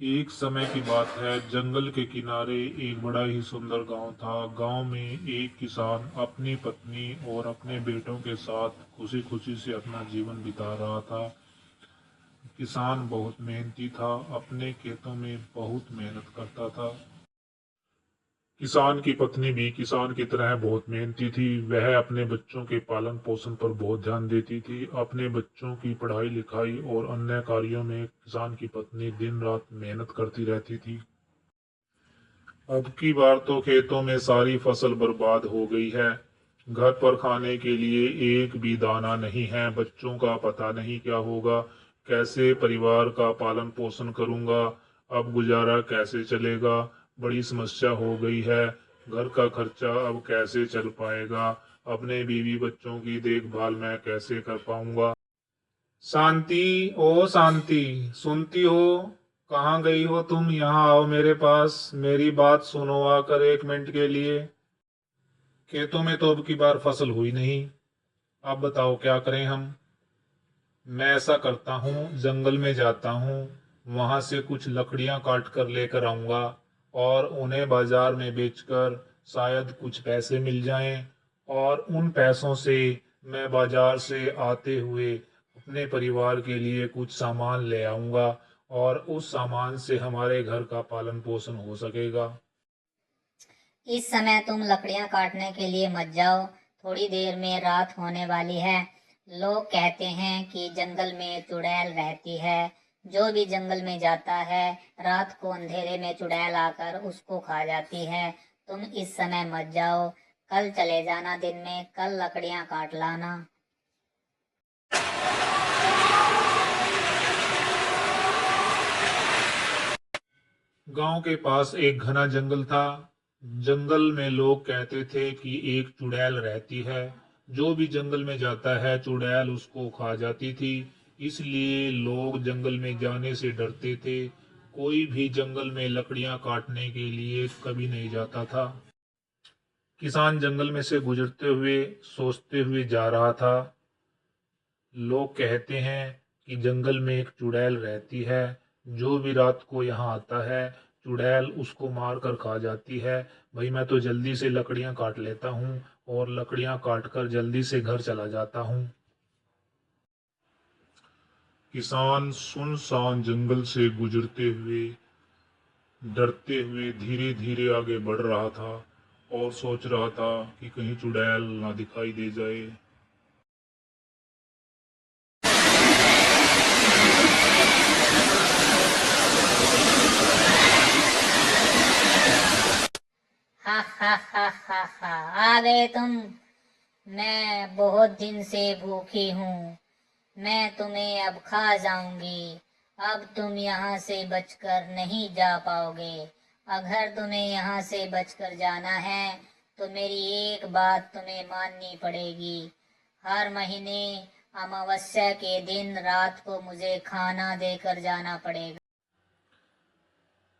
एक समय की बात है, जंगल के किनारे एक बड़ा ही सुंदर गांव था। गांव में एक किसान अपनी पत्नी और अपने बेटों के साथ खुशी खुशी से अपना जीवन बिता रहा था। किसान बहुत मेहनती था, अपने खेतों में बहुत मेहनत करता था। किसान की पत्नी भी किसान की तरह बहुत मेहनती थी। वह अपने बच्चों के पालन पोषण पर बहुत ध्यान देती थी। अपने बच्चों की पढ़ाई लिखाई और अन्य कार्यों में किसान की पत्नी दिन रात मेहनत करती रहती थी। अब की बार तो खेतों में सारी फसल बर्बाद हो गई है। घर पर खाने के लिए एक भी दाना नहीं है। बच्चों का पता नहीं क्या होगा। कैसे परिवार का पालन पोषण करूंगा। अब गुजारा कैसे चलेगा। बड़ी समस्या हो गई है। घर का खर्चा अब कैसे चल पाएगा। अपने बीवी बच्चों की देखभाल मैं कैसे कर पाऊंगा। शांति, ओ शांति, सुनती हो? कहाँ गई हो तुम? यहाँ आओ मेरे पास, मेरी बात सुनो आकर 1 मिनट के लिए। खेतों में तो अब की बार फसल हुई नहीं। अब बताओ क्या करें हम? मैं ऐसा करता हूँ, जंगल में जाता हूँ, वहां से कुछ लकड़ियां काट कर लेकर आऊंगा और उन्हें बाजार में बेचकर शायद कुछ पैसे मिल जाएं। और उन पैसों से मैं बाजार से आते हुए अपने परिवार के लिए कुछ सामान ले आऊंगा और उस सामान से हमारे घर का पालन पोषण हो सकेगा। इस समय तुम लकड़ियां काटने के लिए मत जाओ। थोड़ी देर में रात होने वाली है। लोग कहते हैं कि जंगल में चुड़ैल रहती है। जो भी जंगल में जाता है, रात को अंधेरे में चुड़ैल आकर उसको खा जाती है। तुम इस समय मत जाओ। कल चले जाना, दिन में कल लकड़ियां काट लाना। गांव के पास एक घना जंगल था। जंगल में लोग कहते थे कि एक चुड़ैल रहती है। जो भी जंगल में जाता है, चुड़ैल उसको खा जाती थी। इसलिए लोग जंगल में जाने से डरते थे। कोई भी जंगल में लकड़ियां काटने के लिए कभी नहीं जाता था। किसान जंगल में से गुजरते हुए सोचते हुए जा रहा था। लोग कहते हैं कि जंगल में एक चुड़ैल रहती है। जो भी रात को यहाँ आता है, चुड़ैल उसको मार कर खा जाती है। भाई मैं तो जल्दी से लकड़ियां काट लेता हूँ और लकड़ियां काट कर जल्दी से घर चला जाता हूँ। किसान सुनसान जंगल से गुजरते हुए डरते हुए धीरे धीरे आगे बढ़ रहा था और सोच रहा था कि कहीं चुड़ैल ना दिखाई दे जाए। हा हा हा हा हा, आ गए तुम। मैं बहुत दिन से भूखी हूँ। मैं तुम्हें अब खा जाऊंगी। अब तुम यहाँ से बचकर नहीं जा पाओगे। अगर तुम्हें यहाँ से बचकर जाना है तो मेरी एक बात तुम्हें माननी पड़ेगी। हर महीने अमावस्या के दिन रात को मुझे खाना देकर जाना पड़ेगा।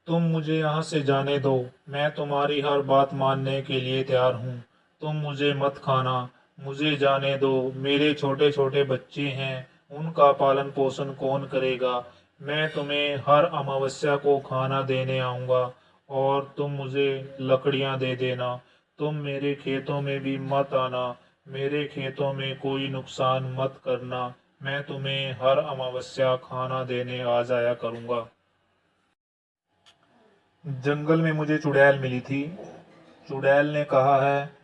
तुम मुझे यहाँ से जाने दो। मैं तुम्हारी हर बात मानने के लिए तैयार हूँ। तुम मुझे मत खाना। मुझे जाने दो। मेरे छोटे छोटे बच्चे हैं, उनका पालन पोषण कौन करेगा। मैं तुम्हें हर अमावस्या को खाना देने आऊँगा और तुम मुझे लकड़ियाँ दे देना। तुम मेरे खेतों में भी मत आना। मेरे खेतों में कोई नुकसान मत करना। मैं तुम्हें हर अमावस्या खाना देने आ जाया करूँगा। जंगल में मुझे चुड़ैल मिली थी। चुड़ैल ने कहा है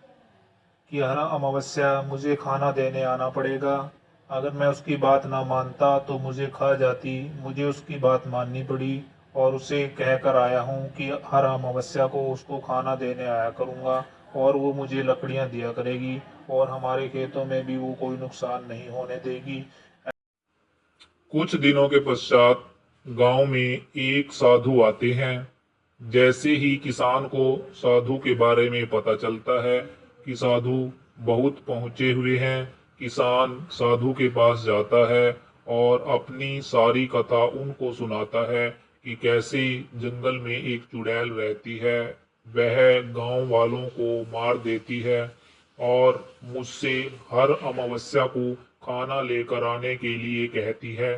कि हर अमावस्या मुझे खाना देने आना पड़ेगा। अगर मैं उसकी बात ना मानता तो मुझे खा जाती। मुझे उसकी बात माननी पड़ी और उसे कह कर आया हूँ कि हर अमावस्या को उसको खाना देने आया करूँगा और वो मुझे लकड़ियाँ दिया करेगी और हमारे खेतों में भी वो कोई नुकसान नहीं होने देगी। कुछ दिनों के पश्चात गांव में एक साधु आते हैं। जैसे ही किसान को साधु के बारे में पता चलता है कि साधु बहुत पहुंचे हुए हैं, किसान साधु के पास जाता है और अपनी सारी कथा उनको सुनाता है कि कैसे जंगल में एक चुड़ैल रहती है। वह गांव वालों को मार देती है और मुझसे हर अमावस्या को खाना लेकर आने के लिए कहती है।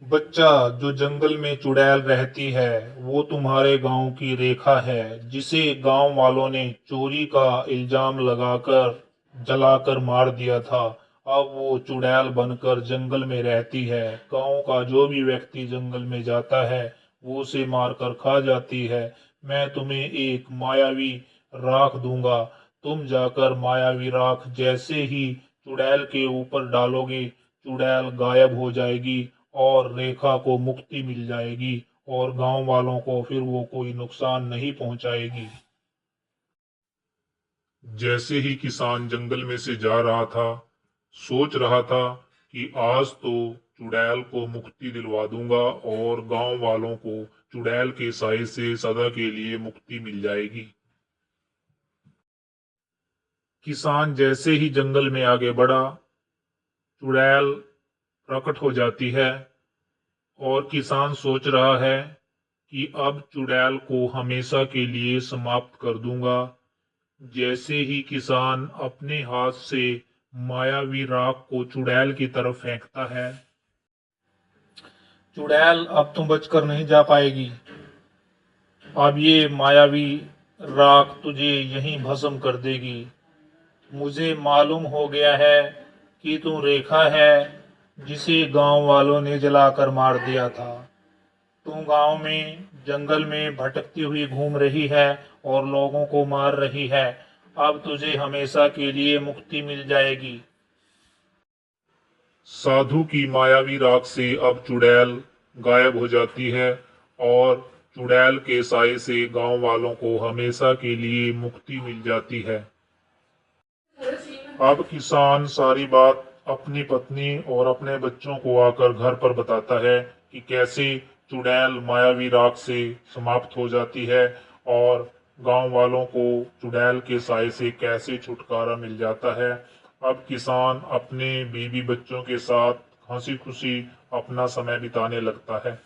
बच्चा, जो जंगल में चुड़ैल रहती है वो तुम्हारे गांव की रेखा है, जिसे गांव वालों ने चोरी का इल्जाम लगाकर जलाकर मार दिया था। अब वो चुड़ैल बनकर जंगल में रहती है। गांव का जो भी व्यक्ति जंगल में जाता है वो उसे मारकर खा जाती है। मैं तुम्हें एक मायावी राख दूंगा। तुम जाकर मायावी राख जैसे ही चुड़ैल के ऊपर डालोगे, चुड़ैल गायब हो जाएगी और रेखा को मुक्ति मिल जाएगी और गांव वालों को फिर वो कोई नुकसान नहीं पहुंचाएगी। जैसे ही किसान जंगल में से जा रहा था, सोच रहा था कि आज तो चुड़ैल को मुक्ति दिलवा दूंगा और गांव वालों को चुड़ैल के साए से सदा के लिए मुक्ति मिल जाएगी। किसान जैसे ही जंगल में आगे बढ़ा, चुड़ैल प्रकट हो जाती है और किसान सोच रहा है कि अब चुड़ैल को हमेशा के लिए समाप्त कर दूंगा। जैसे ही किसान अपने हाथ से मायावी राख को चुड़ैल की तरफ फेंकता है, चुड़ैल अब तुम बचकर नहीं जा पाएगी। अब ये मायावी राख तुझे यहीं भस्म कर देगी। मुझे मालूम हो गया है कि तू रेखा है जिसे गांव वालों ने जलाकर मार दिया था। तू गांव में जंगल में भटकती हुई घूम रही है और लोगों को मार रही है। अब तुझे हमेशा के लिए मुक्ति मिल जाएगी। साधु की मायावी राख से अब चुड़ैल गायब हो जाती है और चुड़ैल के साए से गांव वालों को हमेशा के लिए मुक्ति मिल जाती है। अब किसान सारी बात अपनी पत्नी और अपने बच्चों को आकर घर पर बताता है कि कैसे चुड़ैल मायावी राख से समाप्त हो जाती है और गांव वालों को चुड़ैल के साए से कैसे छुटकारा मिल जाता है। अब किसान अपने बीवी बच्चों के साथ हंसी खुशी अपना समय बिताने लगता है।